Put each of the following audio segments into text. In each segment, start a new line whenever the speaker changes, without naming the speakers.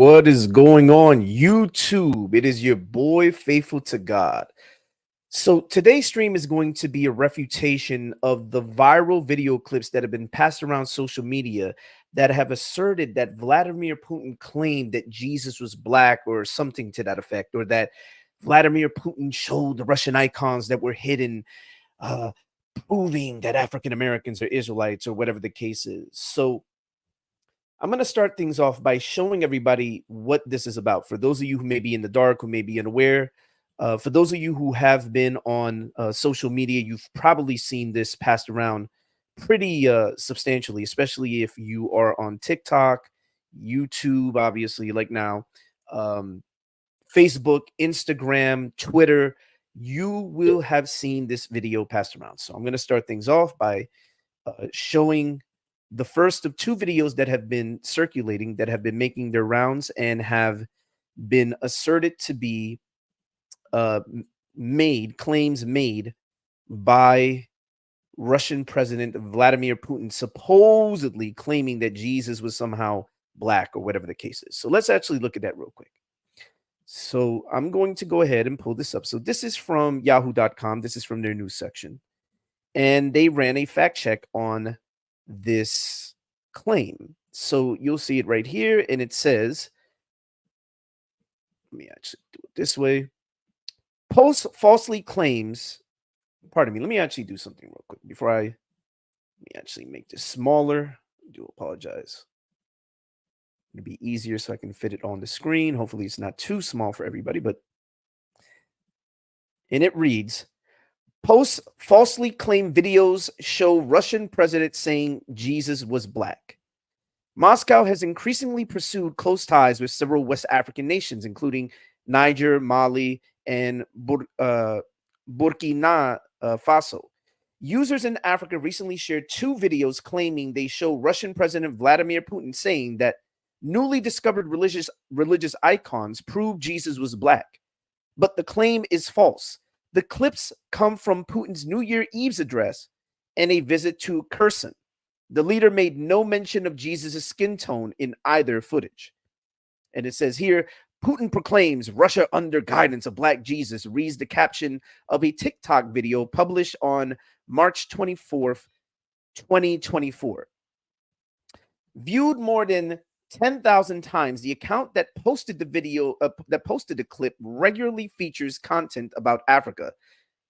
What is going on, YouTube? It is your boy, Faithful to God. So today's stream is going to be a refutation of the viral video clips that have been passed around social media that have asserted that Vladimir Putin claimed that Jesus was black or something to that effect, or that Vladimir Putin showed the Russian icons that were hidden, uh, proving that African Americans are Israelites or whatever the case is. So I'm going to start things off by showing everybody what this is about. For those of you who may be in the dark, who may be unaware, for those of you who have been on social media, you've probably seen this passed around pretty substantially, especially if you are on TikTok, YouTube, obviously, like now, um, Facebook, Instagram, Twitter. You will have seen this video passed around. So I'm going to start things off by showing the first of two videos that have been circulating, that have been making their rounds and have been asserted to be uh, claims made by Russian President Vladimir Putin, supposedly claiming that Jesus was somehow black or whatever the case is. So let's actually look at that real quick. So I'm going to go ahead and pull this up. So this is from yahoo.com. This is from their news section. And they ran a fact check on this claim. So you'll see it right here, and it says, let me actually do it this way. Post falsely claims, pardon me, let me actually do something real quick before let me actually make this smaller. I do apologize. It'll be easier so I can fit it on the screen. Hopefully it's not too small for everybody, and it reads, post falsely claimed videos show Russian president saying Jesus was black. Moscow has increasingly pursued close ties with several West African nations, including Niger, Mali, and Burkina Faso. Users in Africa recently shared two videos claiming they show Russian President Vladimir Putin saying that newly discovered religious icons prove Jesus was black. But the claim is false. The clips come from Putin's New Year Eve's address and a visit to Kherson. The leader made no mention of Jesus' skin tone in either footage. And it says here, Putin proclaims Russia under guidance of Black Jesus, reads the caption of a TikTok video published on March 24th, 2024. Viewed more than 10,000 times, the account that posted the video, that posted the clip, regularly features content about Africa.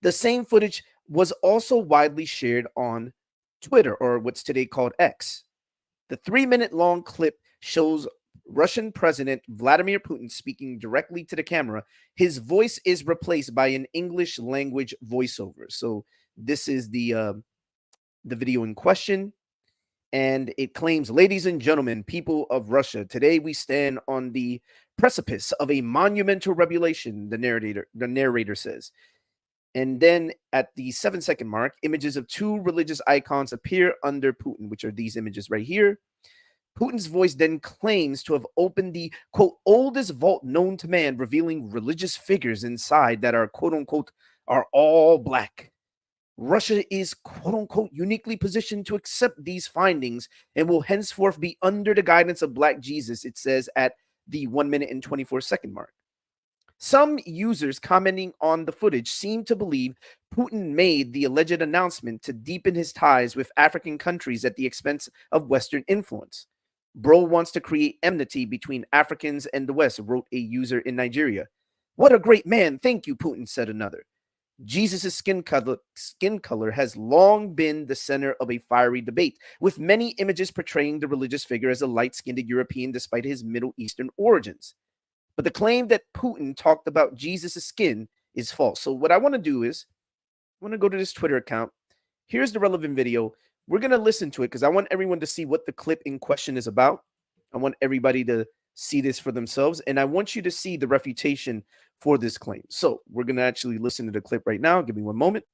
The same footage was also widely shared on Twitter, or what's today called X. The 3-minute long clip shows Russian President Vladimir Putin speaking directly to the camera. His voice is replaced by an English language voiceover. So this is the video in question, and it claims, "Ladies and gentlemen, people of Russia, today we stand on the precipice of a monumental revelation," the narrator says. And then at the 7-second mark, images of two religious icons appear under Putin, which are these images right here. Putin's voice then claims to have opened the, quote, oldest vault known to man, revealing religious figures inside that are, quote unquote, are all black. Russia is, quote unquote, uniquely positioned to accept these findings and will henceforth be under the guidance of Black Jesus, it says at the 1 minute and 24-second mark. Some users commenting on the footage seem to believe Putin made the alleged announcement to deepen his ties with African countries at the expense of Western influence. Bro wants to create enmity between Africans and the West, wrote a user in Nigeria. What a great man. Thank you, Putin, said another. Jesus' skin color has long been the center of a fiery debate, with many images portraying the religious figure as a light-skinned European despite his Middle Eastern origins. But the claim that Putin talked about Jesus' skin is false. So what I want to do is, I want to go to this Twitter account. Here's the relevant video. We're going to listen to it because I want everyone to see what the clip in question is about. I want everybody to see this for themselves, and I want you to see the refutation for this claim. So we're going to actually listen to the clip right now. Give me one moment.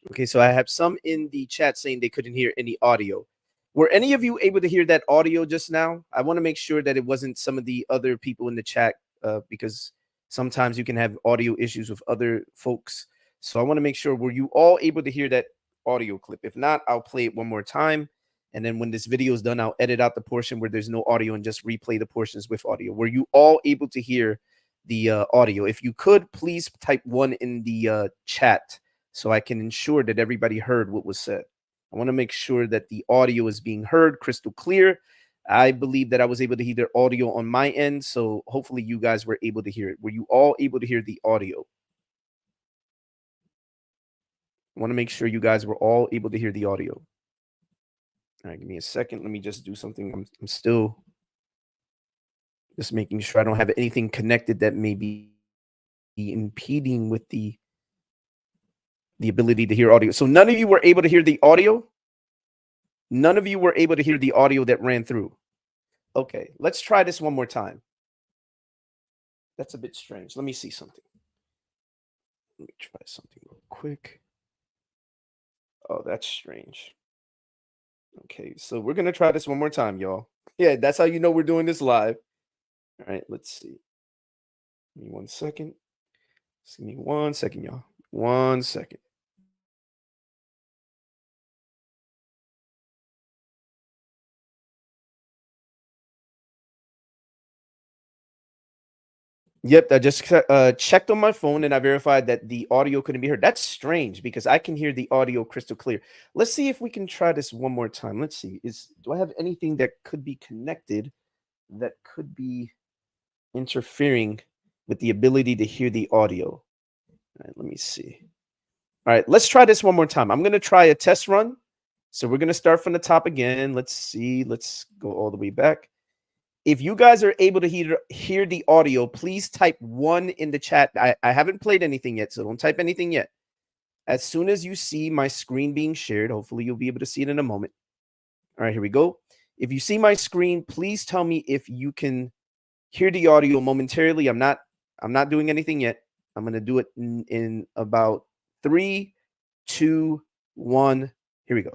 Okay, so I have some in the chat saying they couldn't hear any audio. Were any of you able to hear that audio just now? I want to make sure that it wasn't some of the other people in the chat, because sometimes you can have audio issues with other folks. So I want to make sure, were you all able to hear that audio clip? If not, I'll play it one more time. And then when this video is done, I'll edit out the portion where there's no audio and just replay the portions with audio. Were you all able to hear the audio? If you could, please type one in the chat so I can ensure that everybody heard what was said. I want to make sure that the audio is being heard crystal clear. I believe that I was able to hear the audio on my end, so hopefully you guys were able to hear it. Were you all able to hear the audio? I want to make sure you guys were all able to hear the audio. All right, give me a second. Let me just do something. I'm still just making sure I don't have anything connected that may be impeding with the ability to hear audio. So none of you were able to hear the audio? None of you were able to hear the audio that ran through. Okay, let's try this one more time. That's a bit strange. Let me see something. Let me try something real quick. Oh, that's strange. Okay, so we're going to try this one more time, y'all. Yeah, that's how you know we're doing this live. All right, let's see. Give me 1 second. Just give me 1 second, y'all. 1 second. Yep, I just checked on my phone and I verified that the audio couldn't be heard. That's strange because I can hear the audio crystal clear. Let's see if we can try this one more time. Let's see. Do I have anything that could be connected that could be interfering with the ability to hear the audio? All right, let me see. All right, let's try this one more time. I'm going to try a test run. So we're going to start from the top again. Let's see. Let's go all the way back. If you guys are able to hear the audio, please type 1 in the chat. I haven't played anything yet, so don't type anything yet. As soon as you see my screen being shared, hopefully you'll be able to see it in a moment. All right, here we go. If you see my screen, please tell me if you can hear the audio momentarily. I'm not doing anything yet. I'm going to do it in about 3, 2, 1. Here we go.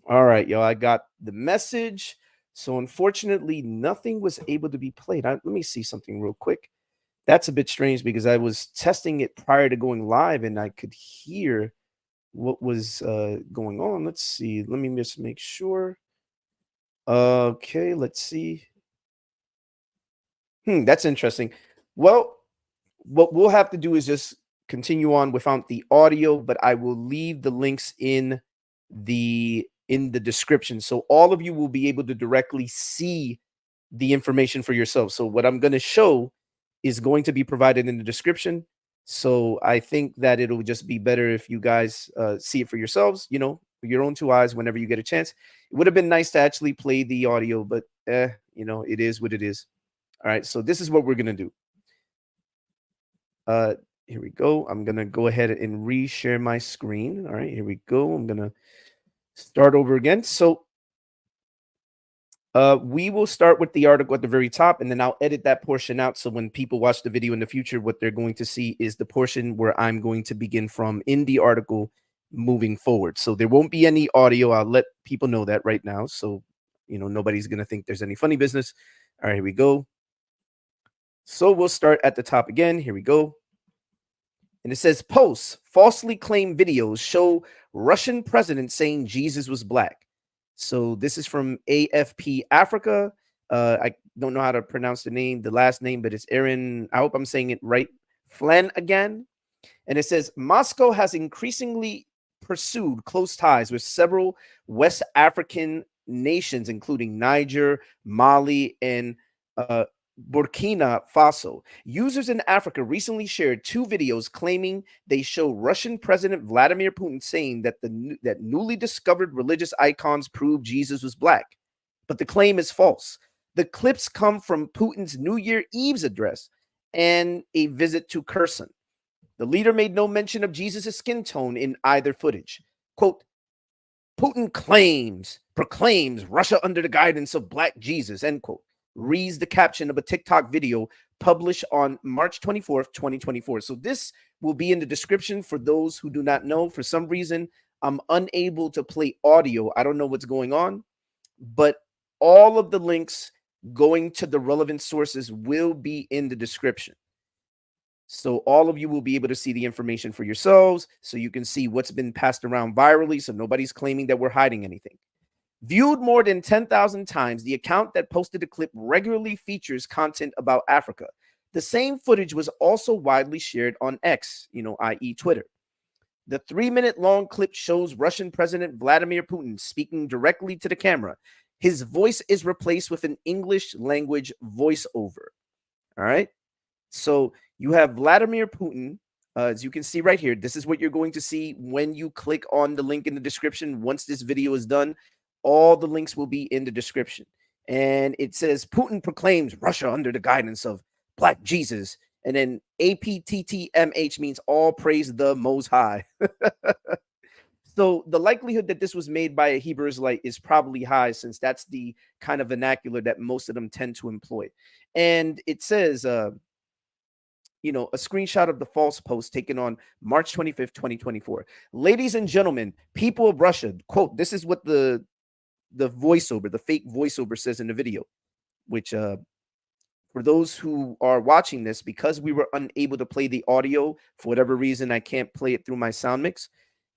All right, y'all. I got the message. So unfortunately, nothing was able to be played. Let me see something real quick. That's a bit strange because I was testing it prior to going live and I could hear what was going on. Let's see. Let me just make sure. Okay, let's see. That's interesting. Well, what we'll have to do is just continue on without the audio, but I will leave the links in the description so all of you will be able to directly see the information for yourself. So what I'm going to show is going to be provided in the description. So I think that it'll just be better if you guys see it for yourselves, with your own 2 eyes whenever you get a chance. It would have been nice to actually play the audio, but it is what it is. All right, so this is what we're going to do. Here we go. I'm going to go ahead and reshare my screen. All right, here we go. I'm going to start over again. So we will start with the article at the very top, and then I'll edit that portion out. So when people watch the video in the future, what they're going to see is the portion where I'm going to begin from in the article moving forward. So there won't be any audio. I'll let people know that right now. So, nobody's going to think there's any funny business. All right, here we go. So we'll start at the top again. Here we go. And it says, posts falsely claimed videos show Russian president saying Jesus was black. So this is from AFP Africa. I don't know how to pronounce the last name, but it's Aaron. I hope I'm saying it right. Flanagan. And it says, Moscow has increasingly pursued close ties with several West African nations, including Niger, Mali, and uh, Burkina Faso. Users in Africa recently shared two videos claiming they show Russian President Vladimir Putin saying that that newly discovered religious icons prove Jesus was black. But the claim is false. The clips come from Putin's New Year Eve's address and a visit to Kherson. The leader made no mention of Jesus' skin tone in either footage. Quote, Putin proclaims Russia under the guidance of Black Jesus, end quote, reads the caption of a TikTok video published on March 24th, 2024. So this will be in the description for those who do not know. For some reason, I'm unable to play audio. I don't know what's going on, but all of the links going to the relevant sources will be in the description. So all of you will be able to see the information for yourselves, so you can see what's been passed around virally, so nobody's claiming that we're hiding anything. Viewed more than 10,000 times, the account that posted the clip regularly features content about Africa. The same footage was also widely shared on X, i.e. Twitter. The 3-minute long clip shows Russian President Vladimir Putin speaking directly to the camera. His voice is replaced with an English language voiceover. All right. So you have Vladimir Putin, as you can see right here. This is what you're going to see when you click on the link in the description. Once this video is done, all the links will be in the description. And it says Putin proclaims Russia under the guidance of Black Jesus. And then APTTMH means all praise the Most High. So the likelihood that this was made by a Hebrew Israelite is probably high, since that's the kind of vernacular that most of them tend to employ. And it says, a screenshot of the false post taken on March 25th, 2024. Ladies and gentlemen, people of Russia, quote, this is what the voiceover, the fake voiceover says in the video, which for those who are watching this, because we were unable to play the audio for whatever reason, I can't play it through my sound mix.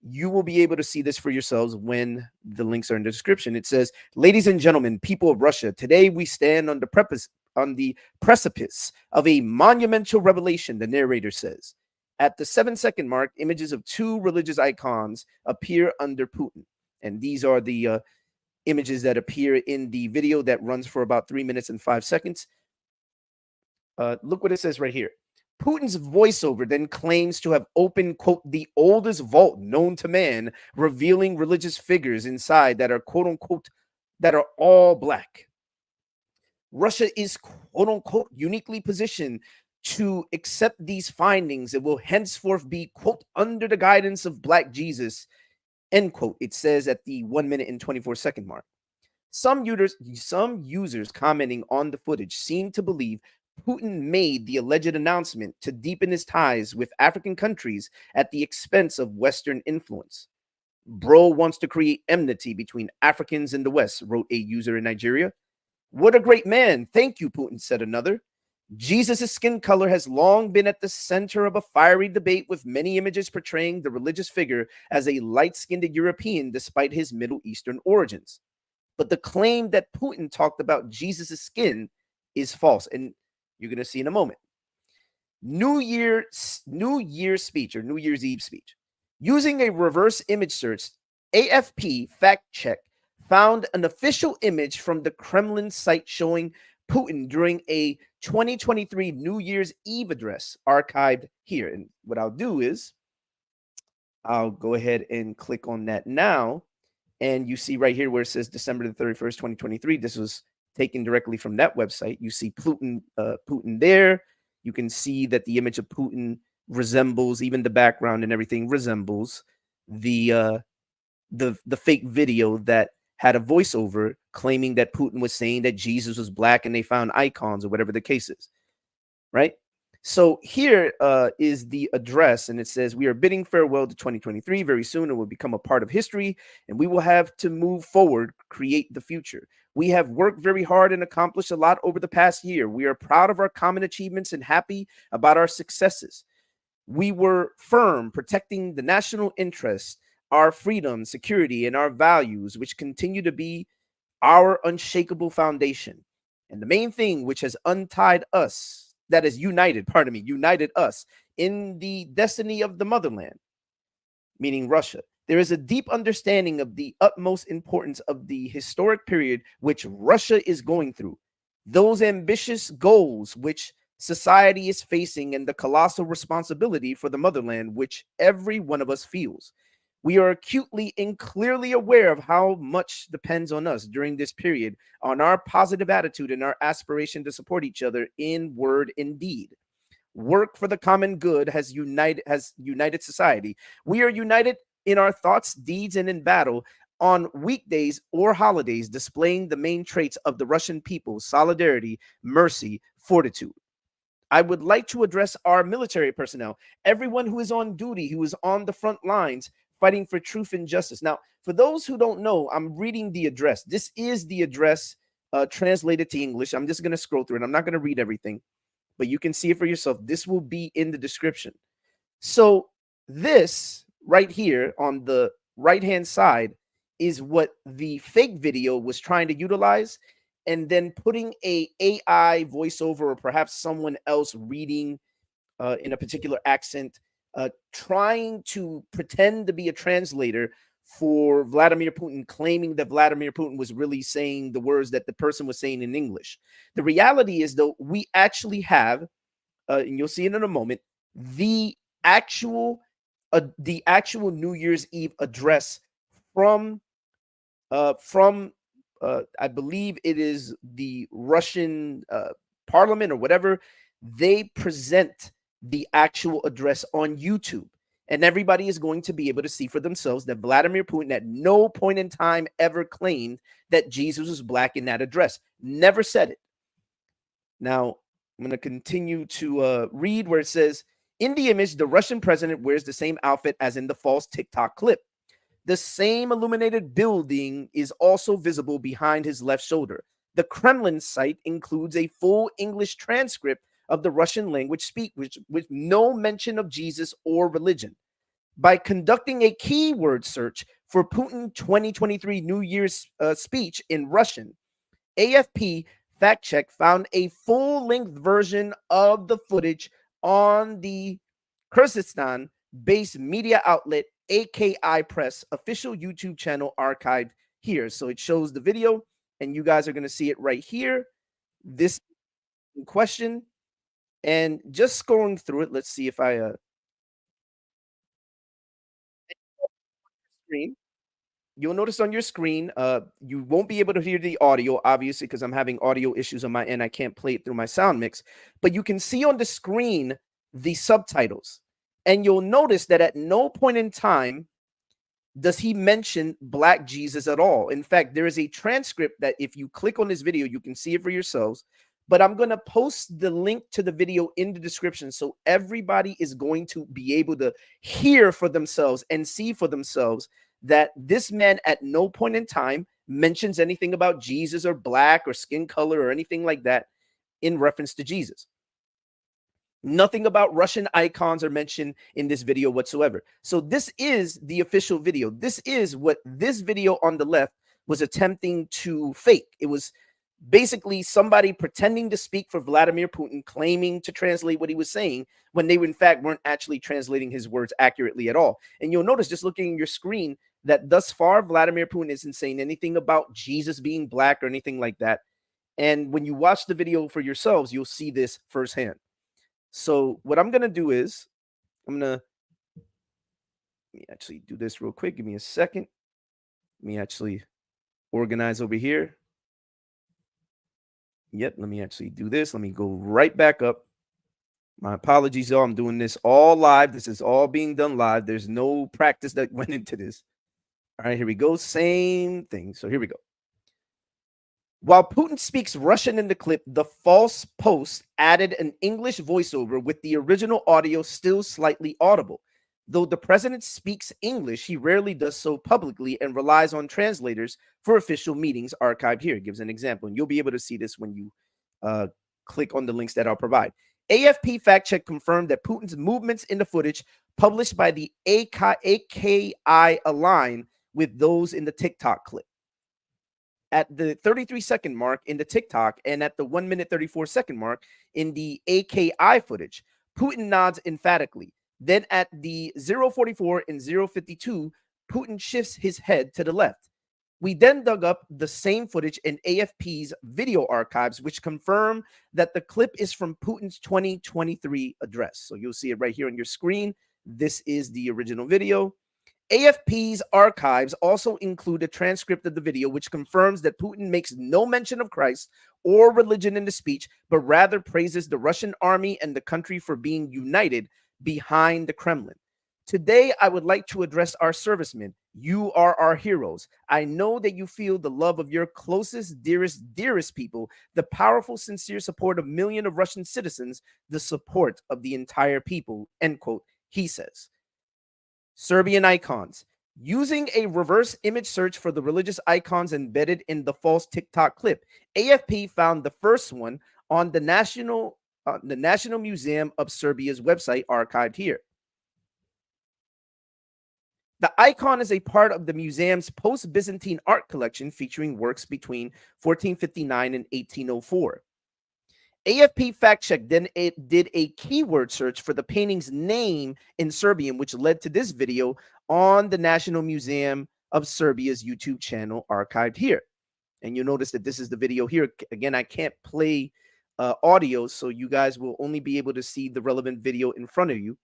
You will be able to see this for yourselves when the links are in the description. It says, ladies and gentlemen, people of Russia, today we stand on the precipice of a monumental revelation, the narrator says. At the 7-second mark, images of two religious icons appear under Putin. And these are the images that appear in the video that runs for about 3 minutes and 5 seconds. Look what it says right here. Putin's voiceover then claims to have opened, quote, the oldest vault known to man, revealing religious figures inside that are, quote unquote, that are all black. Russia is, quote unquote, uniquely positioned to accept these findings. It will henceforth be, quote, under the guidance of Black Jesus, end quote. It says at the 1 minute and 24-second mark. Some users commenting on the footage seem to believe Putin made the alleged announcement to deepen his ties with African countries at the expense of Western influence. Bro wants to create enmity between Africans and the West, wrote a user in Nigeria. What a great man. Thank you, Putin, said another. Jesus' skin color has long been at the center of a fiery debate, with many images portraying the religious figure as a light-skinned European despite his Middle Eastern origins. But the claim that Putin talked about Jesus' skin is false, and you're going to see in a moment. New Year's speech, or New Year's Eve speech. Using a reverse image search, AFP fact check found an official image from the Kremlin site showing Putin during a 2023 New Year's Eve address, archived here. And what I'll do is I'll go ahead and click on that now. And you see right here where it says December the 31st, 2023. This was taken directly from that website. You see Putin there. You can see that the image of Putin resembles, even the background and everything resembles the fake video that had a voiceover claiming that Putin was saying that Jesus was black and they found icons, or whatever the case is, right? So here is the address, and it says, we are bidding farewell to 2023. Very soon it will become a part of history, and we will have to move forward, create the future. We have worked very hard and accomplished a lot over the past year. We are proud of our common achievements and happy about our successes. We were firm, protecting the national interest, our freedom, security, and our values, which continue to be our unshakable foundation. And the main thing which has untied us, that is united us in the destiny of the motherland, meaning Russia, There is a deep understanding of the utmost importance of the historic period which Russia is going through, those ambitious goals which society is facing, and the colossal responsibility for the motherland which every one of us feels. We are acutely and clearly aware of how much depends on us during this period, on our positive attitude and our aspiration to support each other in word and deed. Work for the common good has united society. We are united in our thoughts, deeds, and in battle on weekdays or holidays, displaying the main traits of the Russian people: solidarity, mercy, fortitude. I would like to address our military personnel, everyone who is on duty, who is on the front lines fighting for truth and justice. Now, for those who don't know, I'm reading the address. This is the address translated to English. I'm just going to scroll through it. I'm not going to read everything, but you can see it for yourself. This will be in the description. So this right here on the right-hand side is what the fake video was trying to utilize, and then putting a AI voiceover or perhaps someone else reading in a particular accent, trying to pretend to be a translator for Vladimir Putin, claiming that Vladimir Putin was really saying the words that the person was saying in English. The reality is, though, we actually have, and you'll see it in a moment, the actual New Year's Eve address from I believe it is the Russian parliament or whatever. They present the actual address on YouTube, and everybody is going to be able to see for themselves that Vladimir Putin at no point in time ever claimed that Jesus was black in that address. Never said it. Now, I'm going to continue to read where it says, in the image, the Russian president wears the same outfit as in the false TikTok clip. The same illuminated building is also visible behind his left shoulder. The Kremlin site includes a full English transcript of the Russian language speak, with no mention of Jesus or religion. By conducting a keyword search for Putin 2023 New Year's speech in Russian, AFP Fact Check found a full-length version of the footage on the Kyrgyzstan-based media outlet AKI Press official YouTube channel, archived here. So it shows the video, and you guys are going to see it right here. This in question, and just scrolling through it. Let's see if I screen. You'll notice on your screen, you won't be able to hear the audio, obviously, because I'm having audio issues on my end. I can't play it through my sound mix, but you can see on the screen the subtitles, and you'll notice that at no point in time does he mention Black Jesus at all. In fact, there is a transcript that if you click on this video, you can see it for yourselves. But I'm going to post the link to the video in the description, so everybody is going to be able to hear for themselves and see for themselves that this man at no point in time mentions anything about Jesus or black or skin color or anything like that in reference to Jesus. Nothing about Russian icons are mentioned in this video whatsoever. So this is the official video. This is what this video on the left was attempting to fake. It was basically somebody pretending to speak for Vladimir Putin, claiming to translate what he was saying when they in fact weren't actually translating his words accurately at all. And you'll notice, just looking at your screen, that thus far Vladimir Putin isn't saying anything about Jesus being black or anything like that. And when you watch the video for yourselves, you'll see this firsthand. So what I'm going to do is let me actually do this real quick. Give me a second. Let me actually organize over here. Yep, let me actually do this. Let me go right back up. My apologies, y'all. I'm doing this all live. This is all being done live. There's no practice that went into this. All right, here we go. Same thing. So here we go. While Putin speaks Russian in the clip, the false post added an English voiceover with the original audio still slightly audible. Though the president speaks English, he rarely does so publicly and relies on translators for official meetings, archived here. It gives an example, and you'll be able to see this when you click on the links that I'll provide. AFP Fact Check confirmed that Putin's movements in the footage published by the AKI align with those in the TikTok clip. At the 33-second mark in the TikTok and at the 1 minute 34-second mark in the AKI footage, Putin nods emphatically. Then at the 0:44 and 0:52 Putin shifts his head to the left. We then dug up the same footage in AFP's video archives, which confirm that the clip is from Putin's 2023 address. So you'll see it right here on your screen. This is the original video. AFP's archives also include a transcript of the video, which confirms that Putin makes no mention of Christ or religion in the speech, but rather praises the Russian army and the country for being united behind the Kremlin. Today, I would like to address our servicemen. You are our heroes. I know that you feel the love of your closest, dearest people, the powerful, sincere support of millions of Russian citizens, the support of the entire people, end quote, he says. Serbian icons. Using a reverse image search for the religious icons embedded in the false TikTok clip, AFP found the first one on the National Museum of Serbia's website, archived here. The icon is a part of the museum's post-Byzantine art collection featuring works between 1459 and 1804. AFP fact check then it did a keyword search for the painting's name in Serbian, which led to this video on the National Museum of Serbia's YouTube channel, archived here. And you'll notice that this is the video here. Again, I can't play audio, so you guys will only be able to see the relevant video in front of you.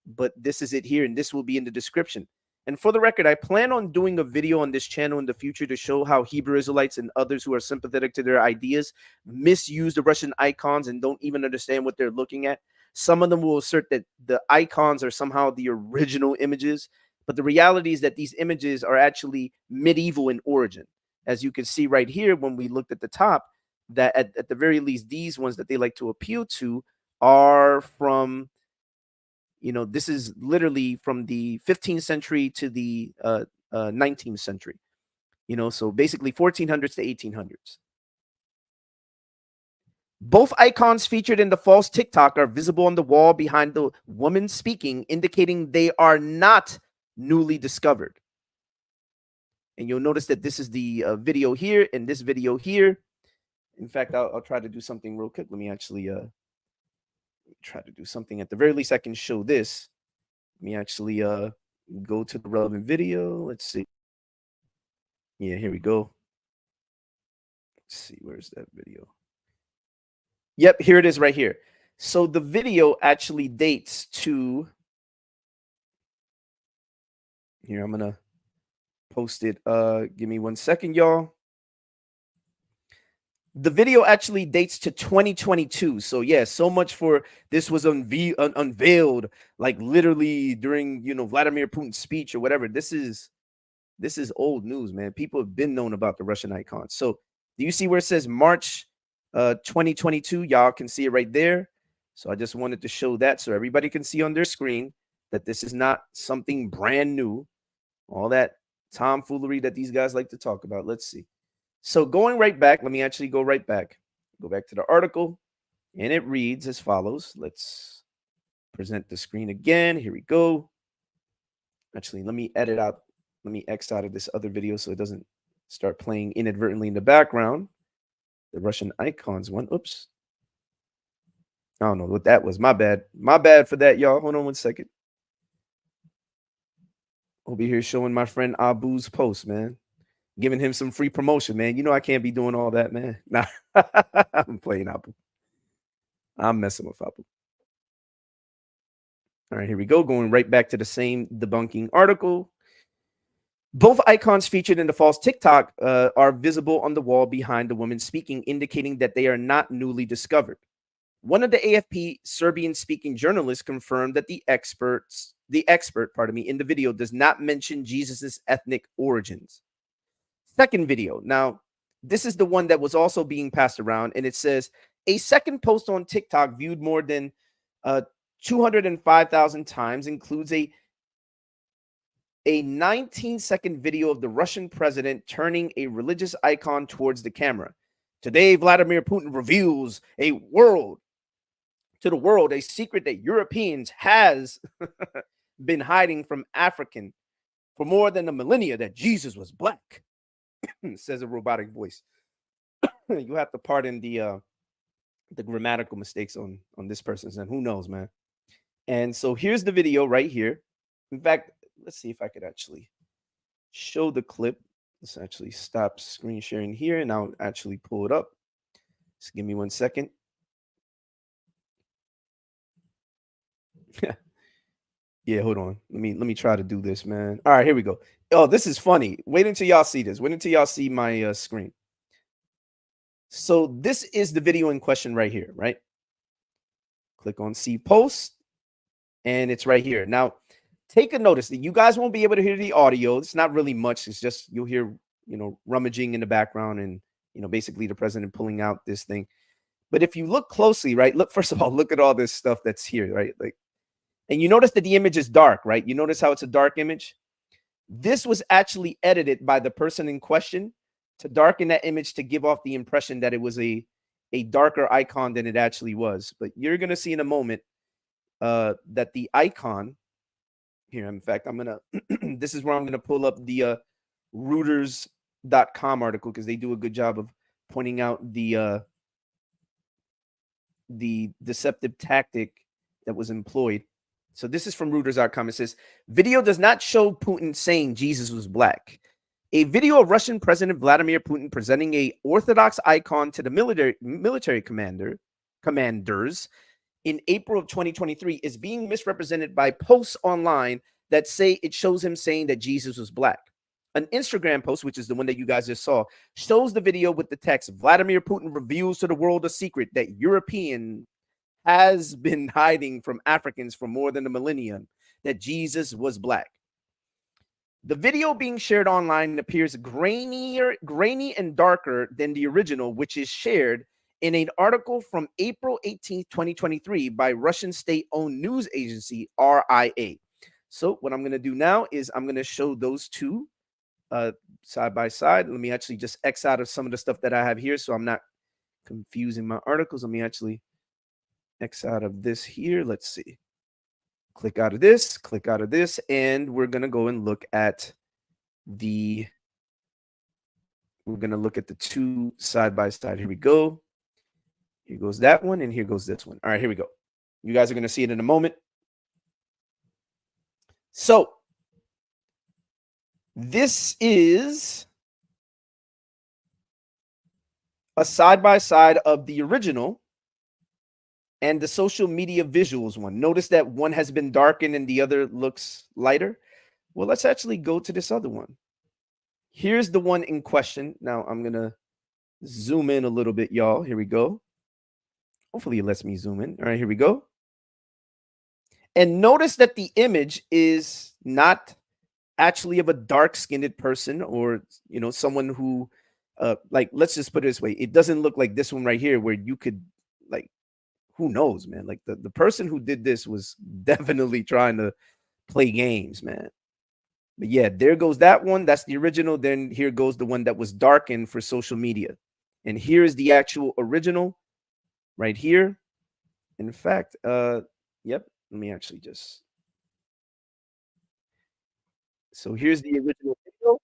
But this is it here, and this will be in the description. And for the record, I plan on doing a video on this channel in the future to show how Hebrew Israelites and others who are sympathetic to their ideas misuse the Russian icons and don't even understand what they're looking at. Some of them will assert that the icons are somehow the original images, but the reality is that these images are actually medieval in origin. As you can see right here, when we looked at the top, that at the very least, these ones that they like to appeal to are from, this is literally from the 15th century to the 19th century, so basically 1400s to 1800s. Both icons featured in the false TikTok are visible on the wall behind the woman speaking, indicating they are not newly discovered. And you'll notice that this is the video here and this video here. In fact, I'll try to do something real quick. Let me actually try to do something. At the very least, I can show this. Let me actually go to the relevant video. Let's see. Yeah, here we go. Let's see, where's that video? Yep, here it is right here. So the video actually dates to, here, I'm gonna post it. Give me 1 second, y'all. The video actually dates to 2022. So yeah, so much for this was unveiled like literally during, Vladimir Putin's speech or whatever. This is old news, man. People have been known about the Russian icons. So do you see where it says March 2022? Y'all can see it right there. So I just wanted to show that so everybody can see on their screen that this is not something brand new. All that tomfoolery that these guys like to talk about. Let's see. So going right back, let me actually go right back. Go back to the article, and it reads as follows. Let's present the screen again. Here we go. Actually, let me edit out. Let me X out of this other video so it doesn't start playing inadvertently in the background. The Russian icons one. Oops. I don't know what that was. My bad. My bad for that, y'all. Hold on 1 second. I'll be here showing my friend Abu's post, man. Giving him some free promotion, man. I can't be doing all that, man. Nah, I'm playing Abu. I'm messing with Abu. All right, here we go. Going right back to the same debunking article. Both icons featured in the false TikTok are visible on the wall behind the woman speaking, indicating that they are not newly discovered. One of the AFP Serbian-speaking journalists confirmed that the expert, in the video does not mention Jesus's ethnic origins. Second video. Now, this is the one that was also being passed around, and it says a second post on TikTok viewed more than 205,000 times includes a 19-second video of the Russian president turning a religious icon towards the camera. Today, Vladimir Putin reveals to the world a secret that Europeans has been hiding from African for more than a millennia, that Jesus was black. Says a robotic voice. You have to pardon the grammatical mistakes on this person's name. Who knows, man? And so here's the video right here. In fact, let's see if I could actually show the clip. Let's actually stop screen sharing here and I'll actually pull it up. Just give me 1 second. Yeah, hold on. Let me try to do this, man. All right, here we go. Oh, this is funny. Wait until y'all see this. Wait until y'all see my screen. So this is the video in question right here, right? Click on see post, and it's right here. Now, take a notice that you guys won't be able to hear the audio. It's not really much. It's just you'll hear, rummaging in the background and, basically the president pulling out this thing. But if you look closely, right? Look, first of all, look at all this stuff that's here, right? Like, and you notice that the image is dark, right? You notice how it's a dark image? This was actually edited by the person in question to darken that image to give off the impression that it was a darker icon than it actually was. But you're going to see in a moment that the icon here, in fact, I'm going to, this is where I'm going to pull up the Reuters.com article because they do a good job of pointing out the deceptive tactic that was employed. So this is from Reuters.com. It says, video does not show Putin saying Jesus was black. A video of Russian President Vladimir Putin presenting a Orthodox icon to the military commanders in April of 2023 is being misrepresented by posts online that say it shows him saying that Jesus was black. An Instagram post, which is the one that you guys just saw, shows the video with the text, Vladimir Putin reveals to the world a secret that European has been hiding from Africans for more than a millennium, that Jesus was black. The video being shared online appears grainy and darker than the original, which is shared in an article from April 18th, 2023 by Russian state-owned news agency RIA. So what I'm going to do now is I'm going to show those two side by side. Let me actually just X out of some of the stuff that I have here so I'm not confusing my articles. Let me actually X out of this here. Let's see. Click out of this, and we're going to go and look at the two side by side. Here we go. Here goes that one, and here goes this one. All right, here we go. You guys are going to see it in a moment. So this is a side by side of the original and the social media visuals one. Notice that one has been darkened and the other looks lighter. Well, let's actually go to this other one. Here's the one in question. Now I'm going to zoom in a little bit, y'all. Here we go. Hopefully it lets me zoom in. All right, here we go. And notice that the image is not actually of a dark-skinned person or, someone who, like, let's just put it this way. It doesn't look like this one right here where you could, like, who knows, man? Like the person who did this was definitely trying to play games, man. But yeah, there goes that one. That's the original. Then here goes the one that was darkened for social media. And here's the actual original right here. In fact, yep, let me actually just. So here's the original video.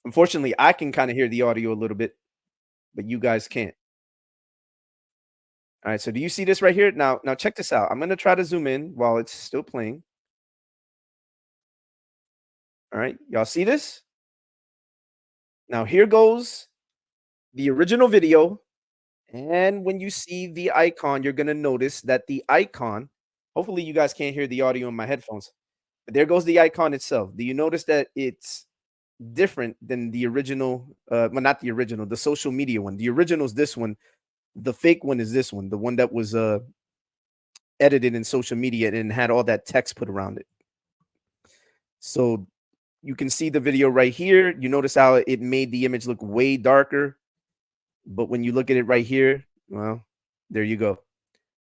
Unfortunately, I can kind of hear the audio a little bit, but you guys can't. All right, so do you see this right here? Now check this out. I'm going to try to zoom in while it's still playing. All right, y'all see this? Now here goes the original video. And when you see the icon, you're going to notice that the icon, hopefully you guys can't hear the audio in my headphones. But there goes the icon itself. Do you notice that it's different than the original? Well, not the original, the social media one. The original is this one. The fake one is this one, the one that was edited in social media and had all that text put around it. So you can see the video right here. You notice how it made the image look way darker. But when you look at it right here, well, there you go.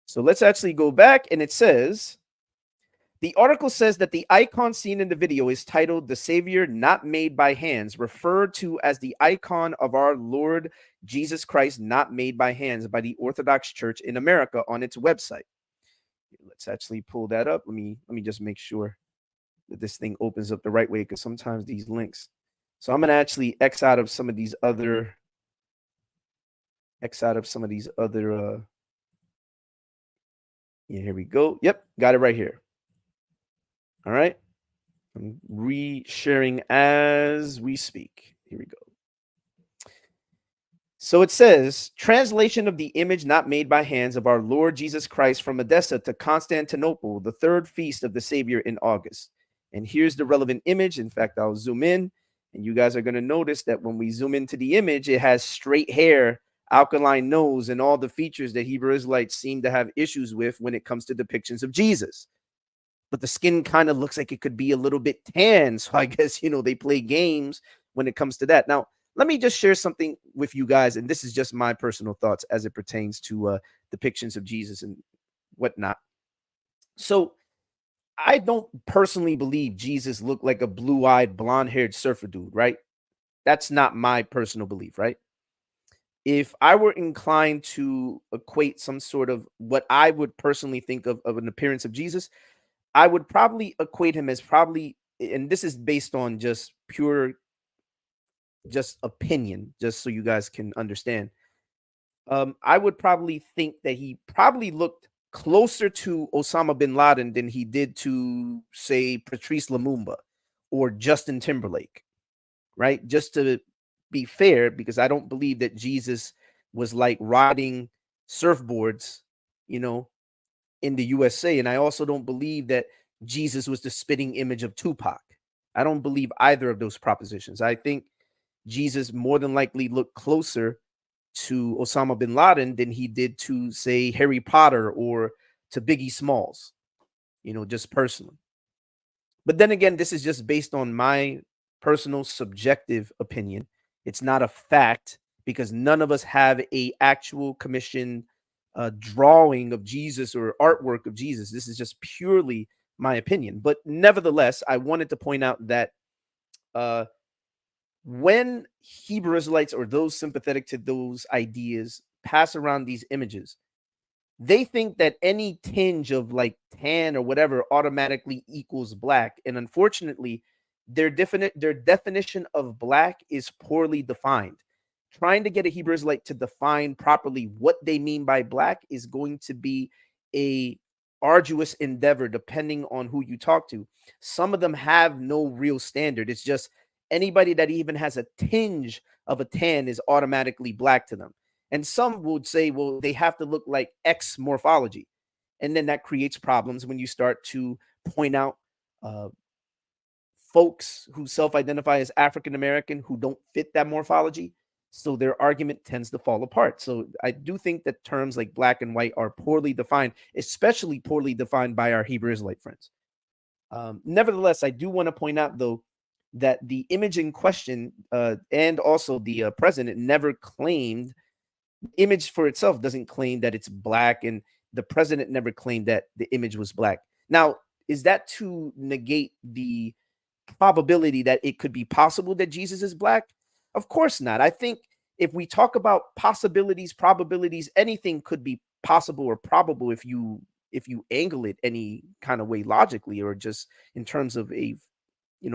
So let's actually go back, and it says, the article says that the icon seen in the video is titled "The Savior Not Made by Hands," referred to as the icon of our Lord Jesus Christ not made by hands by the Orthodox Church in America on its website. Let's actually pull that up. Let me just make sure that this thing opens up the right way, because sometimes these links. So I'm going to actually X out of some of these other Yeah, here we go. Yep, got it right here. All right. I'm re-sharing as we speak. Here we go. So it says, translation of the image not made by hands of our Lord Jesus Christ from Edessa to Constantinople, the third feast of the Savior in August. And here's the relevant image. In fact, I'll zoom in, and you guys are going to notice that when we zoom into the image, it has straight hair, alkaline nose, and all the features that Hebrew Israelites seem to have issues with when it comes to depictions of Jesus. But the skin kind of looks like it could be a little bit tan. So I guess, they play games when it comes to that. Now, let me just share something with you guys. And this is just my personal thoughts as it pertains to depictions of Jesus and whatnot. So I don't personally believe Jesus looked like a blue-eyed, blonde-haired surfer dude, right? That's not my personal belief, right? If I were inclined to equate some sort of what I would personally think of an appearance of Jesus, I would probably equate him as probably, and this is based on just pure, just opinion, just so you guys can understand. I would probably think that he probably looked closer to Osama bin Laden than he did to, say, Patrice Lumumba or Justin Timberlake, right? Just to be fair, because I don't believe that Jesus was like riding surfboards, you know, in the USA. And I also don't believe that Jesus was the spitting image of Tupac. I don't believe either of those propositions. I think Jesus more than likely looked closer to Osama bin Laden than he did to, say, Harry Potter or to Biggie Smalls, just personally. But then again, this is just based on my personal subjective opinion. It's not a fact because none of us have a actual commission drawing of Jesus or artwork of Jesus. This is just purely my opinion. But nevertheless, I wanted to point out that uh, when Hebrew Israelites or those sympathetic to those ideas pass around these images, they think that any tinge of like tan or whatever automatically equals black. And unfortunately, their definition of black is poorly defined. Trying to get a Hebrew Israelite to define properly what they mean by black is going to be a arduous endeavor depending on who you talk to. Some of them have no real standard. It's just anybody that even has a tinge of a tan is automatically black to them. And some would say, well, they have to look like X morphology. And then that creates problems when you start to point out uh, folks who self-identify as African American who don't fit that morphology. So their argument tends to fall apart. So I do think that terms like black and white are poorly defined, especially poorly defined by our Hebrew Israelite friends. Nevertheless, I do want to point out, though, that the image in question and also the president never claimed, image for itself doesn't claim that it's black, and the president never claimed that the image was black. Now, is that to negate the probability that it could be possible that Jesus is black? Of course not. I think if we talk about possibilities, probabilities, anything could be possible or probable if you angle it any kind of way logically or just in terms of a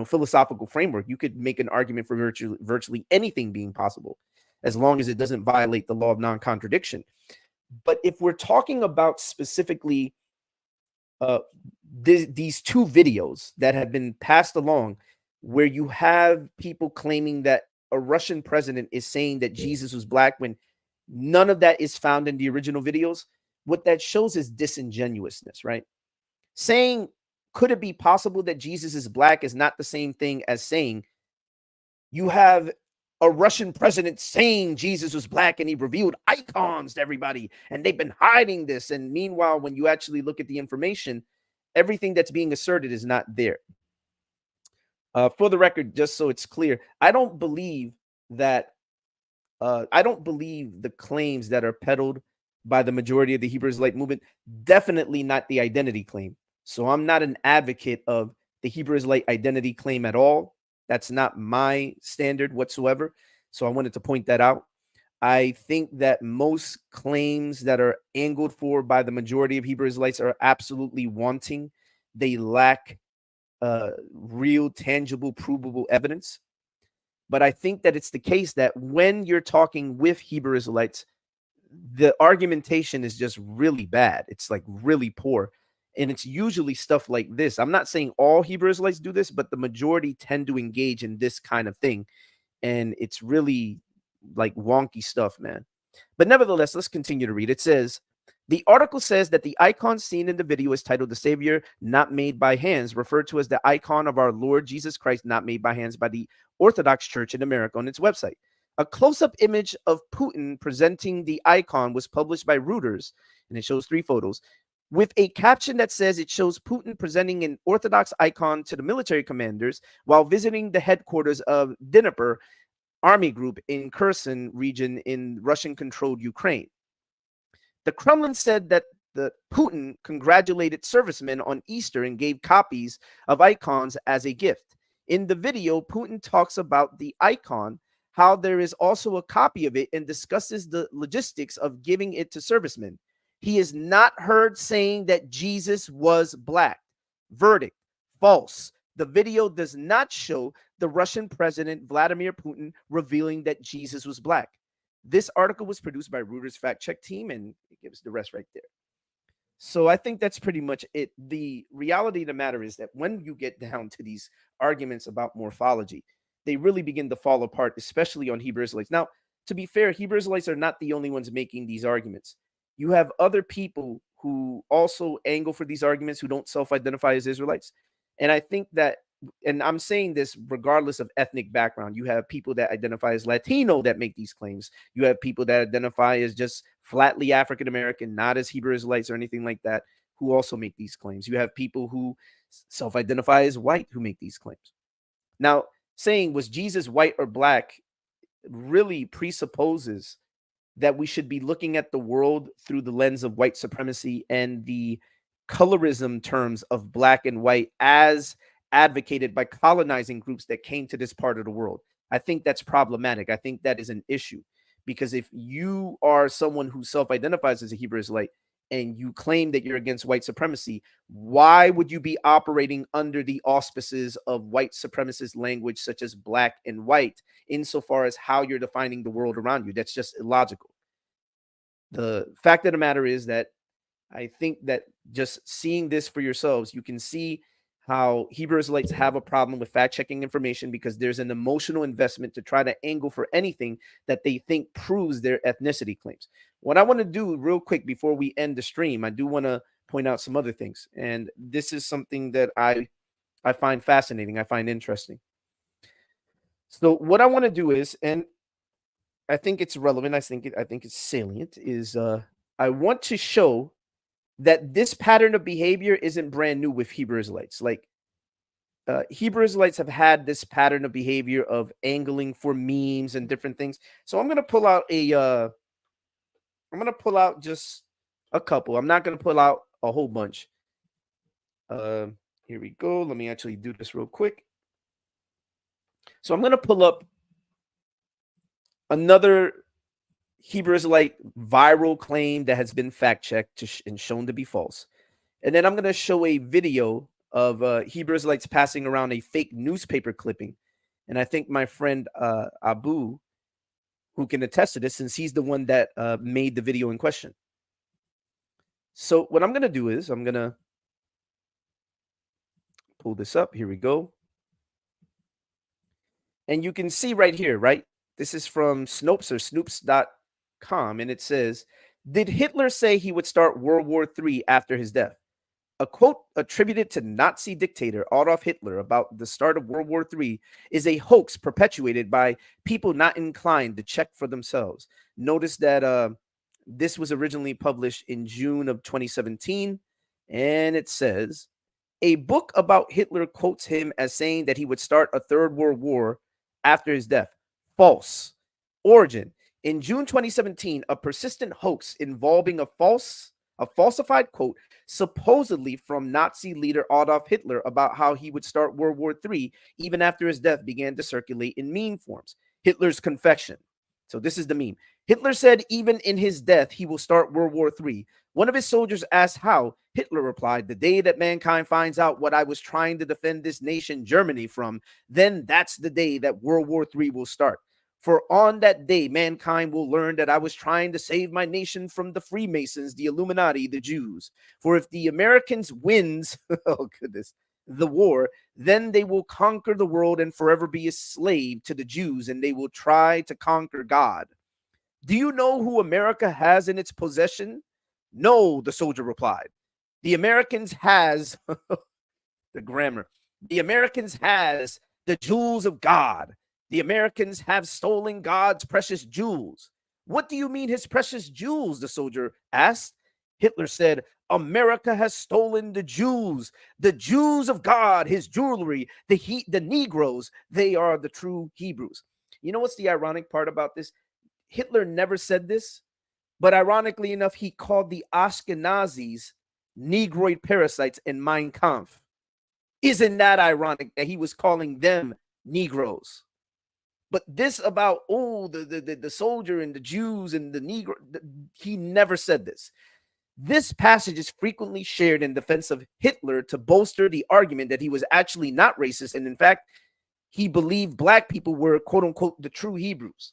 philosophical framework. You could make an argument for virtually anything being possible as long as it doesn't violate the law of non-contradiction. But if we're talking about specifically uh, these two videos that have been passed along, where you have people claiming that a Russian president is saying that Jesus was black when none of that is found in the original videos, what that shows is disingenuousness, right? Saying, could it be possible that Jesus is black is not the same thing as saying you have a Russian president saying Jesus was black and he revealed icons to everybody and they've been hiding this. And meanwhile, when you actually look at the information, everything that's being asserted is not there. For the record, just so it's clear, I don't believe the claims that are peddled by the majority of the Hebrew Israelite movement, definitely not the identity claim. So I'm not an advocate of the Hebrew Israelite identity claim at all. That's not my standard whatsoever. So I wanted to point that out. I think that most claims that are angled for by the majority of Hebrew Israelites are absolutely wanting. They lack real, tangible, provable evidence. But I think that it's the case that when you're talking with Hebrew Israelites, the argumentation is just really bad. It's like really poor. And it's usually stuff like this. I'm not saying all Hebrew Israelites do this, but the majority tend to engage in this kind of thing. And it's really like wonky stuff, man. But nevertheless, let's continue to read. It says, the article says that the icon seen in the video is titled "The Savior Not Made by Hands," referred to as the icon of our Lord Jesus Christ not made by hands by the Orthodox Church in America on its website. A close-up image of Putin presenting the icon was published by Reuters, and it shows 3 photos, with a caption that says it shows Putin presenting an Orthodox icon to the military commanders while visiting the headquarters of Dnipro army group in Kherson region in Russian-controlled Ukraine. The Kremlin said that the Putin congratulated servicemen on Easter and gave copies of icons as a gift. In the video, Putin talks about the icon, how there is also a copy of it, and discusses the logistics of giving it to servicemen. He is not heard saying that Jesus was black. Verdict: false. The video does not show the Russian president Vladimir Putin revealing that Jesus was black. This article was produced by Reuters fact check team, and it gives the rest right there. So I think that's pretty much it. The reality of the matter is that when you get down to these arguments about morphology, they really begin to fall apart, especially on Hebrew Israelites. Now, to be fair, Hebrew Israelites are not the only ones making these arguments. You have other people who also angle for these arguments who don't self-identify as Israelites. And I think that, and I'm saying this regardless of ethnic background, you have people that identify as Latino that make these claims. You have people that identify as just flatly African American, not as Hebrew Israelites or anything like that, who also make these claims. You have people who self-identify as white who make these claims. Now, saying was Jesus white or black really presupposes that we should be looking at the world through the lens of white supremacy and the colorism terms of black and white as advocated by colonizing groups that came to this part of the world. I think that's problematic. I think that is an issue, because if you are someone who self-identifies as a Hebrew Israelite and you claim that you're against white supremacy, why would you be operating under the auspices of white supremacist language such as black and white insofar as how you're defining the world around you? That's just illogical. The fact of the matter is that I think that just seeing this for yourselves, you can see how Hebrew Israelites have a problem with fact-checking information because there's an emotional investment to try to angle for anything that they think proves their ethnicity claims. What I want to do real quick before we end the stream, I do want to point out some other things. And this is something that I find fascinating. I find interesting. So what I want to do is, and I think it's relevant, I think it's salient, is I want to show that this pattern of behavior isn't brand new with Hebrew Israelites. Like Hebrew Israelites have had this pattern of behavior of angling for memes and different things. So I'm going to pull out just a couple. I'm not going to pull out a whole bunch. Here we go. Let me actually do this real quick. So I'm going to pull up another Hebrew Israelite viral claim that has been fact-checked and shown to be false. And then I'm going to show a video of Hebrew Israelites passing around a fake newspaper clipping. And I think my friend Abu, who can attest to this, since he's the one that made the video in question. So what I'm going to do is I'm going to pull this up. Here we go. And you can see right here, right? This is from Snopes or Snoops.com, and it says, did Hitler say he would start World War III after his death? A quote attributed to Nazi dictator Adolf Hitler about the start of World War III is a hoax perpetuated by people not inclined to check for themselves. Notice that this was originally published in June of 2017, and it says, a book about Hitler quotes him as saying that he would start a third world war after his death. False. Origin. In June 2017, a persistent hoax involving a falsified quote supposedly from Nazi leader Adolf Hitler about how he would start World War III even after his death began to circulate in meme forms. Hitler's confession. So this is the meme. Hitler said even in his death, he will start World War III. One of his soldiers asked how. Hitler replied, the day that mankind finds out what I was trying to defend this nation, Germany, from, then that's the day that World War III will start. For on that day, mankind will learn that I was trying to save my nation from the Freemasons, the Illuminati, the Jews. For if the Americans wins, oh goodness, the war, then they will conquer the world and forever be a slave to the Jews, and they will try to conquer God. Do you know who America has in its possession? No, the soldier replied. The Americans has the grammar. The Americans has the jewels of God. The Americans have stolen God's precious jewels. What do you mean his precious jewels? The soldier asked. Hitler said, America has stolen the jewels of God, his jewelry, the Negroes. They are the true Hebrews. You know what's the ironic part about this? Hitler never said this, but ironically enough, he called the Ashkenazis Negroid parasites in Mein Kampf. Isn't that ironic that he was calling them Negroes? But this about, the soldier and the Jews and the Negro, he never said this. This passage is frequently shared in defense of Hitler to bolster the argument that he was actually not racist. And in fact, he believed black people were, quote unquote, the true Hebrews.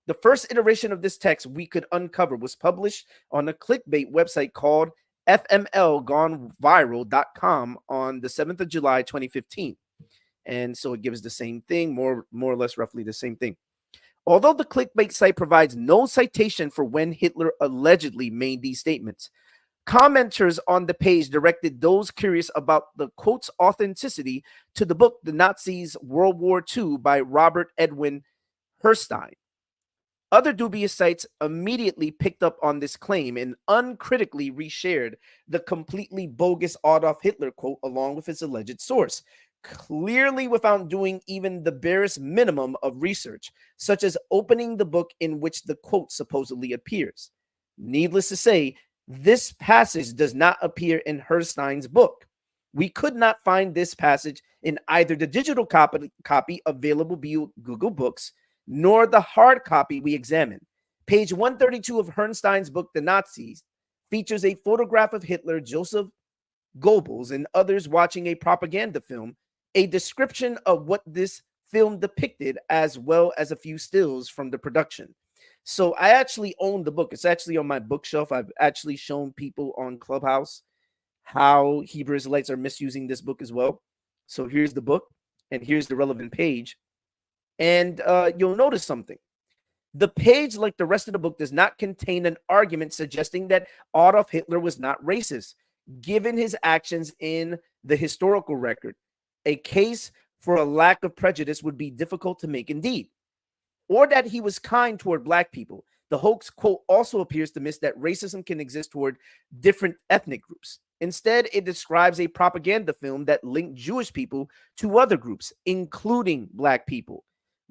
The first iteration of this text we could uncover was published on a clickbait website called fmlgoneviral.com on the 7th of July, 2015. And so it gives the same thing, more or less roughly the same thing. Although the clickbait site provides no citation for when Hitler allegedly made these statements, commenters on the page directed those curious about the quote's authenticity to the book The Nazis World War II by Robert Edwin Herstein. Other dubious sites immediately picked up on this claim and uncritically reshared the completely bogus Adolf Hitler quote along with its alleged source, clearly without doing even the barest minimum of research, such as opening the book in which the quote supposedly appears. Needless to say, this passage does not appear in Herstein's book. We could not find this passage in either the digital copy available via Google Books, nor the hard copy we examined. Page 132 of Herstein's book, The Nazis, features a photograph of Hitler, Joseph Goebbels, and others watching a propaganda film, a description of what this film depicted, as well as a few stills from the production. So I actually own the book. It's actually on my bookshelf. I've actually shown people on Clubhouse how Hebrew Israelites are misusing this book as well. So here's the book, and here's the relevant page. And you'll notice something. The page, like the rest of the book, does not contain an argument suggesting that Adolf Hitler was not racist, given his actions in the historical record. A case for a lack of prejudice would be difficult to make indeed. Or that he was kind toward black people. The hoax quote also appears to miss that racism can exist toward different ethnic groups. Instead, it describes a propaganda film that linked Jewish people to other groups, including black people.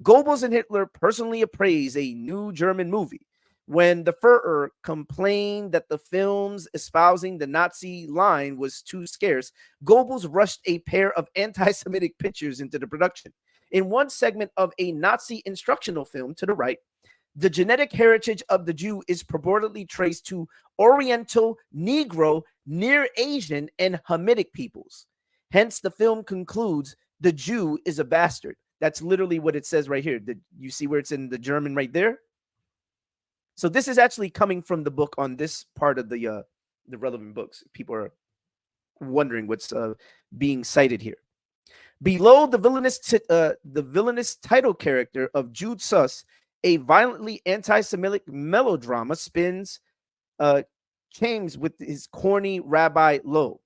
Goebbels and Hitler personally appraised a new German movie. When the Führer complained that the films espousing the Nazi line was too scarce, Goebbels rushed a pair of anti-Semitic pictures into the production. In one segment of a Nazi instructional film to the right, the genetic heritage of the Jew is purportedly traced to Oriental, Negro, Near Asian, and Hamitic peoples. Hence, the film concludes, the Jew is a bastard. That's literally what it says right here. You see where it's in the German right there? So this is actually coming from the book on this part of the relevant books. People are wondering what's being cited here. Below the villainous title character of Jude Sus, a violently anti-Semitic melodrama spins James with his corny Rabbi Lowe.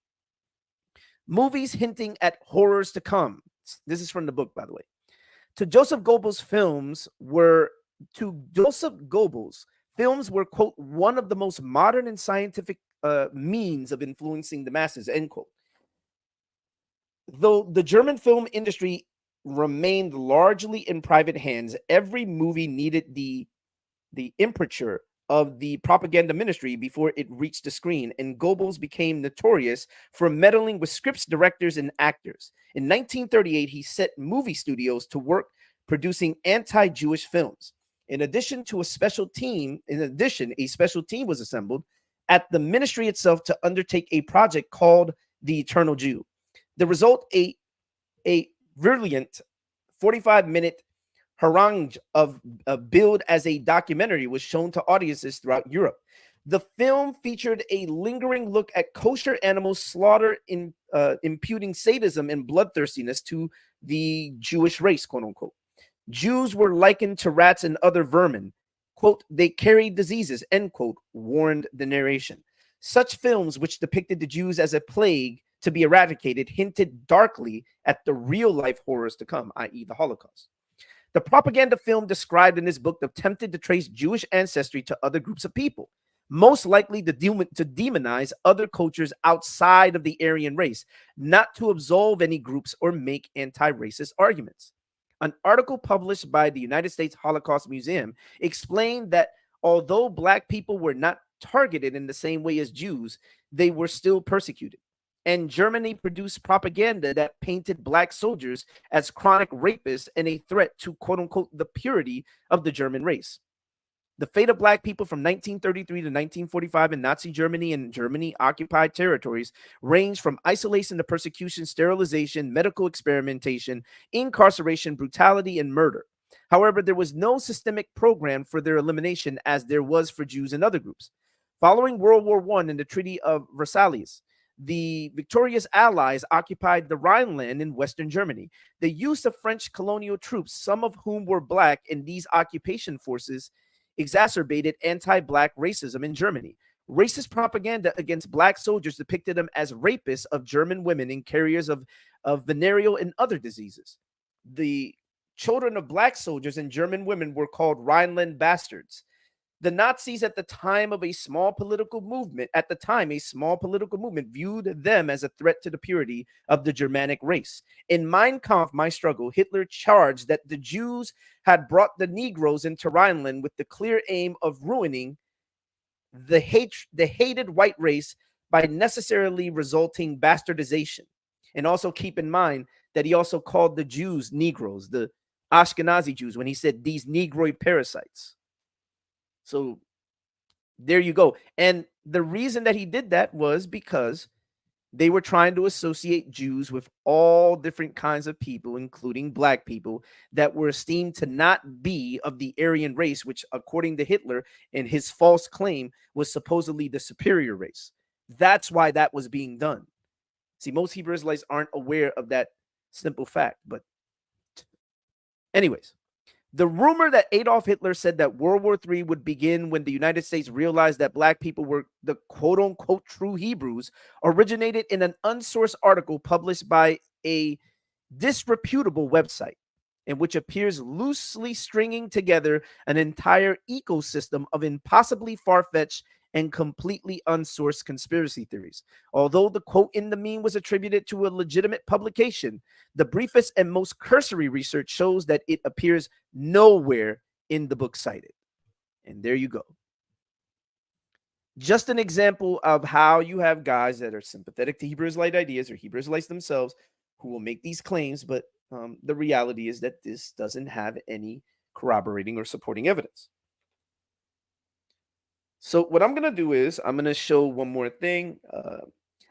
Movies hinting at horrors to come. This is from the book, by the way. Joseph Goebbels' films were, quote, one of the most modern and scientific means of influencing the masses, end quote. Though the German film industry remained largely in private hands, every movie needed the imprimatur of the propaganda ministry before it reached the screen, and Goebbels became notorious for meddling with scripts, directors, and actors. In 1938, he set movie studios to work producing anti-Jewish films. In addition, a special team was assembled at the ministry itself to undertake a project called The Eternal Jew. The result, a brilliant 45-minute harangue of billed as a documentary was shown to audiences throughout Europe. The film featured a lingering look at kosher animal slaughter, imputing sadism and bloodthirstiness to the Jewish race, quote unquote. Jews were likened to rats and other vermin. Quote, they carried diseases, end quote, warned the narration. Such films, which depicted the Jews as a plague to be eradicated, hinted darkly at the real life horrors to come, i.e., the Holocaust. The propaganda film described in this book attempted to trace Jewish ancestry to other groups of people, most likely to demonize other cultures outside of the Aryan race, not to absolve any groups or make anti-racist arguments. An article published by the United States Holocaust Museum explained that although Black people were not targeted in the same way as Jews, they were still persecuted. And Germany produced propaganda that painted Black soldiers as chronic rapists and a threat to, quote unquote, the purity of the German race. The fate of Black people from 1933 to 1945 in Nazi Germany and Germany occupied territories ranged from isolation to persecution, sterilization, medical experimentation, incarceration, brutality, and murder. However, there was no systemic program for their elimination as there was for Jews and other groups. Following World War I and the Treaty of Versailles, the victorious Allies occupied the Rhineland in Western Germany. The use of French colonial troops, some of whom were Black, in these occupation forces exacerbated anti-Black racism in Germany. Racist propaganda against Black soldiers depicted them as rapists of German women and carriers of venereal and other diseases. The children of Black soldiers and German women were called Rhineland bastards. The Nazis a small political movement viewed them as a threat to the purity of the Germanic race. In Mein Kampf, My Struggle, Hitler charged that the Jews had brought the Negroes into Rhineland with the clear aim of ruining the hated white race by necessarily resulting bastardization. And also keep in mind that he also called the Jews Negroes, the Ashkenazi Jews, when he said these Negroid parasites. So there you go. And the reason that he did that was because they were trying to associate Jews with all different kinds of people, including Black people, that were esteemed to not be of the Aryan race, which, according to Hitler and his false claim, was supposedly the superior race. That's why that was being done. See, most Hebrew Israelites aren't aware of that simple fact. But anyways, the rumor that Adolf Hitler said that World War III would begin when the United States realized that Black people were the quote-unquote true Hebrews originated in an unsourced article published by a disreputable website, in which appears loosely stringing together an entire ecosystem of impossibly far-fetched and completely unsourced conspiracy theories. Although the quote in the meme was attributed to a legitimate publication, the briefest and most cursory research shows that it appears nowhere in the book cited. And there you go. Just an example of how you have guys that are sympathetic to Hebrew Israelite ideas or Hebrew Israelites themselves who will make these claims, but the reality is that this doesn't have any corroborating or supporting evidence. So what I'm going to do is I'm going to show one more thing.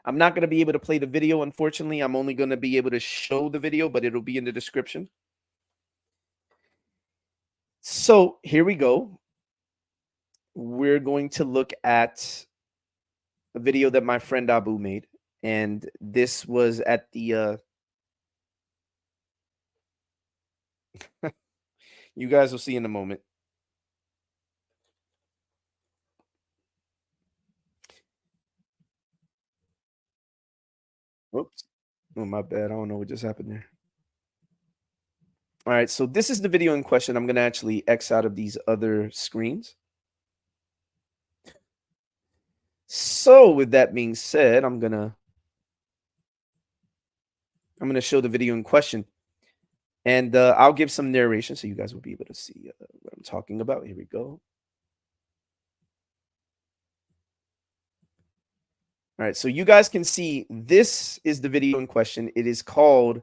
I'm not going to be able to play the video, unfortunately. I'm only going to be able to show the video, but it'll be in the description. So here we go. We're going to look at a video that my friend Abu made. And this was at the... you guys will see in a moment. Oops. Oh, my bad. I don't know what just happened there. All right, so this is the video in question. I'm going to actually X out of these other screens. So with that being said, I'm going to show the video in question. And I'll give some narration so you guys will be able to see what I'm talking about. Here we go. All right, so you guys can see this is the video in question. It is called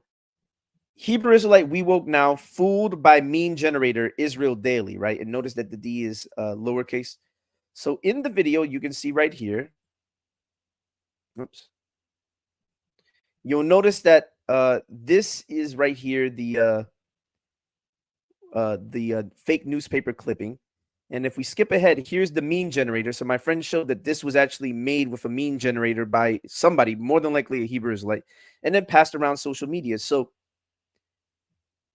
Hebrew Israelite We Woke Now, Fooled by Meme Generator Israel Daily, right? And notice that the D is lowercase. So in the video, you can see right here. Oops. You'll notice that this is right here, the fake newspaper clipping. And if we skip ahead, here's the meme generator. So my friend showed that this was actually made with a meme generator by somebody, more than likely a Hebrew Israelite, and then passed around social media. So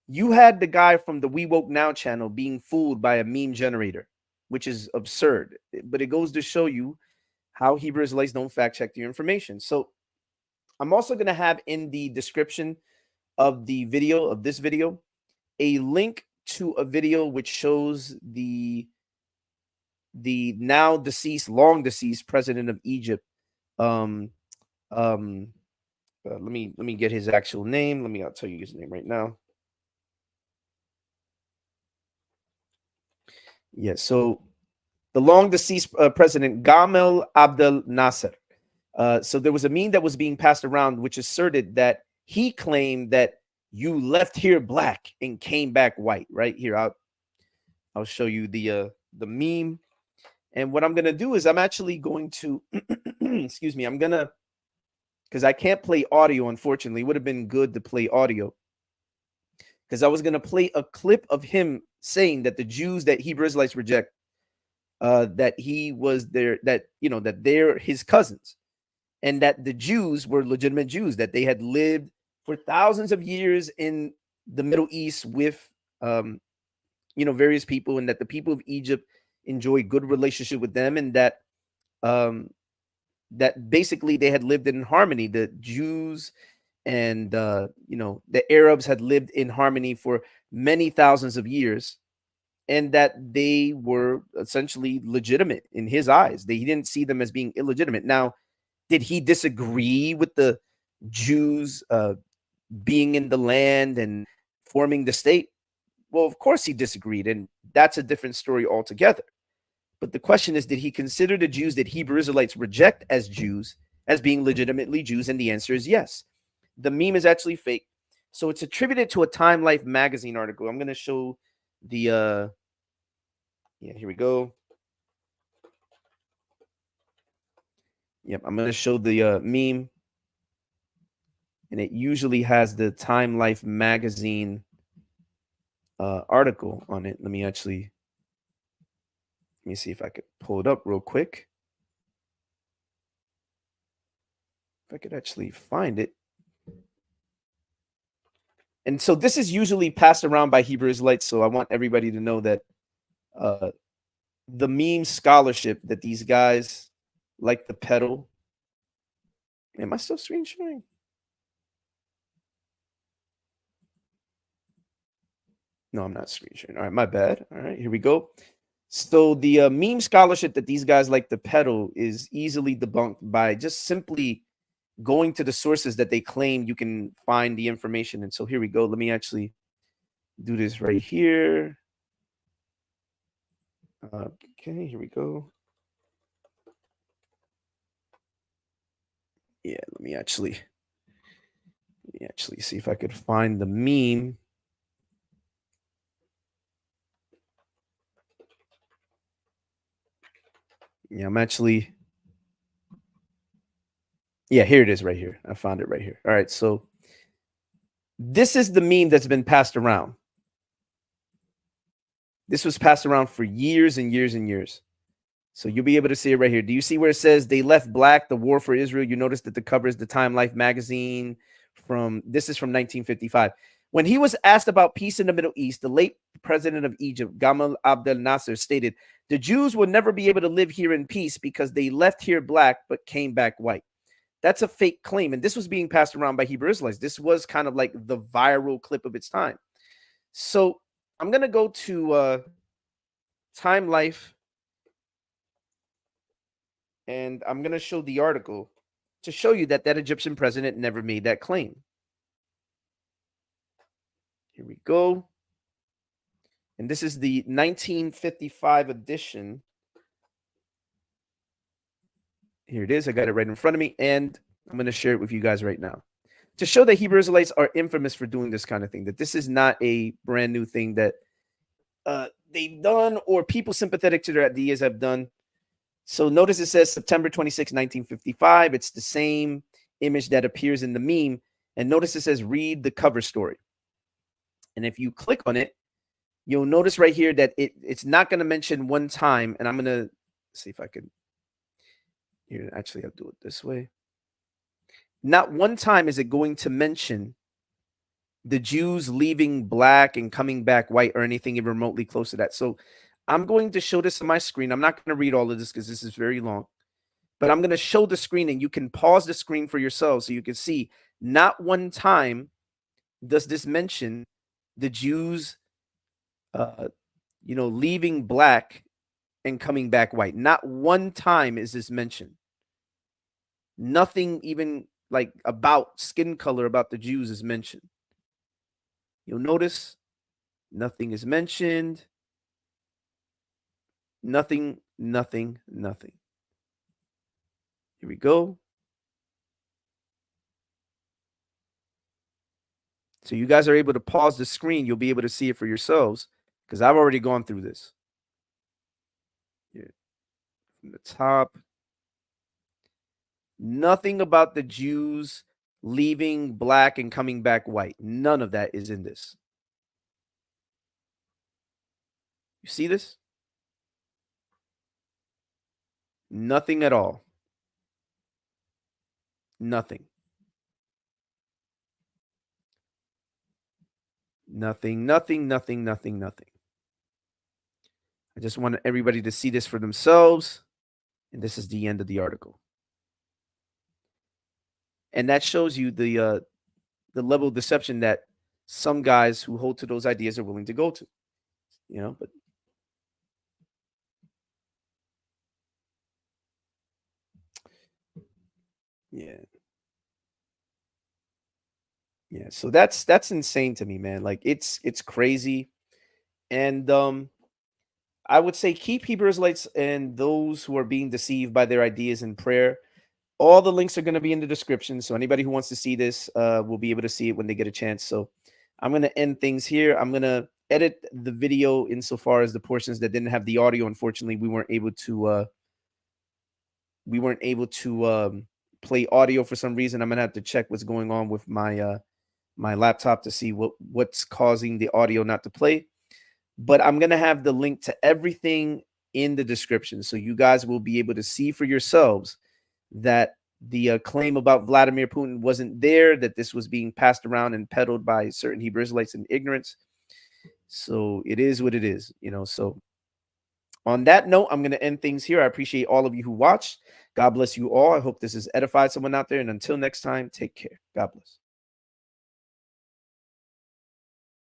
you had the guy from the We Woke Now channel being fooled by a meme generator, which is absurd. But it goes to show you how Hebrew Israelites don't fact check your information. So I'm also going to have in the description of the video, of this video, a link to a video which shows the now deceased, long deceased president of Egypt. Um, let me get his actual name. I'll tell you his name right now. Yeah, so the long deceased president Gamal Abdel Nasser. So there was a meme that was being passed around which asserted that he claimed that you left here black and came back white. Right here, I'll show you the meme. And what I'm gonna do is I'm actually going to excuse me. I'm gonna, because I can't play audio, unfortunately. It would have been good to play audio, because I was gonna play a clip of him saying that the Jews that Hebrew Israelites reject, that he was there, that that they're his cousins, and that the Jews were legitimate Jews, that they had lived for thousands of years in the Middle East with various people, and that the people of Egypt enjoy good relationship with them, and that that basically they had lived in harmony. The Jews and the Arabs had lived in harmony for many thousands of years, and that they were essentially legitimate in his eyes. He didn't see them as being illegitimate. Now, did he disagree with the Jews being in the land and forming the state? Well, of course he disagreed, and that's a different story altogether. But the question is, did he consider the Jews that Hebrew Israelites reject as Jews as being legitimately Jews? And the answer is yes. The meme is actually fake. So it's attributed to a Time Life magazine article. I'm going to show the, here we go. Yep, I'm going to show the meme. And it usually has the Time Life magazine article on it. Let me see if I could pull it up real quick. If I could actually find it. And so this is usually passed around by Hebrew Israelites. So I want everybody to know that the meme scholarship that these guys like to peddle. Am I still screen sharing? No, I'm not screen sharing. All right, my bad. All right, here we go. So the meme scholarship that these guys like to peddle is easily debunked by just simply going to the sources that they claim you can find the information. And so here we go. Let me actually do this right here. Okay, here we go. Yeah, let me actually see if I could find the meme. Yeah, here it is right here. I found it right here. All right, so this is the meme that's been passed around. This was passed around for years and years and years. So you'll be able to see it right here. Do you see where it says they left black, the war for Israel? You notice that the cover is the Time Life magazine this is from 1955. When he was asked about peace in the Middle East, the late president of Egypt, Gamal Abdel Nasser, stated, the Jews will never be able to live here in peace because they left here black but came back white. That's a fake claim. And this was being passed around by Hebrew Israelites. This was kind of like the viral clip of its time. So I'm going to go to Time Life, and I'm going to show the article to show you that that Egyptian president never made that claim. Here we go. And this is the 1955 edition. Here it is. I got it right in front of me, and I'm going to share it with you guys right now to show that Hebrew Israelites are infamous for doing this kind of thing, that this is not a brand new thing that they've done or people sympathetic to their ideas have done. So notice it says September 26, 1955. It's the same image that appears in the meme. And notice it says read the cover story. And if you click on it, you'll notice right here that it's not going to mention one time, and I'm going to see if I can here. Actually, I'll do it this way. Not one time is it going to mention the Jews leaving black and coming back white or anything even remotely close to that. So I'm going to show this on my screen. I'm not going to read all of this because this is very long, but I'm going to show the screen, and you can pause the screen for yourself so you can see not one time does this mention the Jews, uh, leaving black and coming back white. Not one time is this mentioned. Nothing even like about skin color about the Jews is mentioned. You'll notice nothing is mentioned. Nothing, nothing, nothing. Here we go. So you guys are able to pause the screen. You'll be able to see it for yourselves because I've already gone through this. Here, from the top. Nothing about the Jews leaving black and coming back white. None of that is in this. You see this? Nothing at all. Nothing. Nothing, nothing, nothing, nothing, nothing. I just want everybody to see this for themselves. And this is the end of the article. And that shows you the level of deception that some guys who hold to those ideas are willing to go to. But yeah. Yeah. So that's insane to me, man. Like it's crazy. And I would say keep Hebrew Israelites and those who are being deceived by their ideas in prayer. All the links are going to be in the description. So anybody who wants to see this will be able to see it when they get a chance. So I'm going to end things here. I'm going to edit the video insofar as the portions that didn't have the audio. Unfortunately, we weren't able to play audio for some reason. I'm going to have to check what's going on with my laptop to see what's causing the audio not to play. But I'm going to have the link to everything in the description. So you guys will be able to see for yourselves that the claim about Vladimir Putin wasn't there, that this was being passed around and peddled by certain Hebrew Israelites in ignorance. So it is what it is, So on that note, I'm going to end things here. I appreciate all of you who watched. God bless you all. I hope this has edified someone out there. And until next time, take care. God bless.